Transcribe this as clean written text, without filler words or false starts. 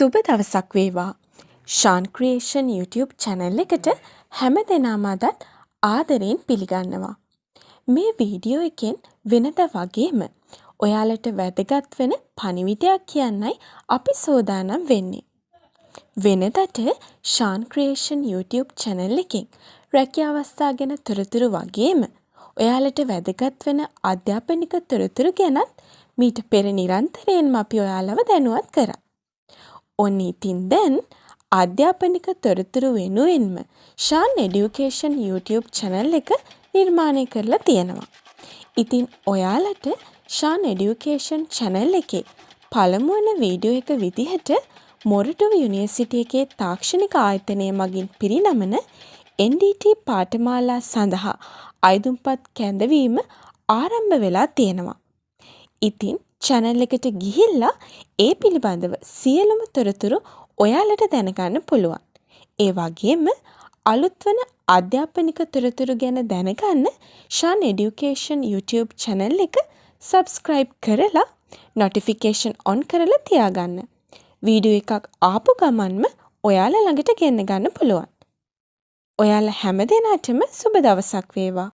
සුබ දවසක් වේවා. ශාන් ක්‍රියේෂන් YouTube channel එකට හැම දෙනාම අදත් ආදරයෙන් පිළිගන්නවා. මේ වීඩියෝ එකෙන් වෙනදා වගේම ඔයාලට වැදගත් වෙන පණිවිඩයක් කියන්නයි අපි සූදානම් වෙන්නේ. වෙනදට ශාන් ක්‍රියේෂන් YouTube channel එකෙන් රැකියාව අවස්ථා ගැන තොරතුරු වගේම ඔයාලට වැදගත් වෙන අධ්‍යාපනික තොරතුරු ගැනත් මීට පෙර නිරන්තරයෙන්ම අපි ඔයාලව දැනුවත් කරා. ඔන්න ඉතින් දැන් අධ්‍යාපනික තොරතුරු වෙනුවෙන්ම ශාන් එඩියුකේෂන් YouTube channel එක නිර්මාණය කරලා තියෙනවා. ඉතින් ඔයාලට ශාන් එඩියුකේෂන් channel එකේ පළමු වෙන වීඩියෝ එක විදිහට මොරටුව යුනිවර්සිටි එකේ තාක්ෂණික ආයතනය මගින් පිරිනමන NDT පාඨමාලා සඳහා අයදුම්පත් කැඳවීම ආරම්භ වෙලා තියෙනවා. ඉතින් channel එකට ගිහිල්ලා ඒ පිළිබඳව සියලුම තොරතුරු ඔයාලට දැනගන්න පුළුවන්. ඒ වගේම අලුත් වන අධ්‍යාපනික තොරතුරු ගැන දැනගන්න ශාන් එඩියුකේෂන් YouTube channel එක subscribe කරලා notification on කරලා තියාගන්න. වීඩියෝ එකක් ආපු ගමන්ම ඔයාලා ළඟට ගෙන්න ගන්න පුළුවන්. ඔයාලා හැම දිනාටම සුබ දවසක් වේවා.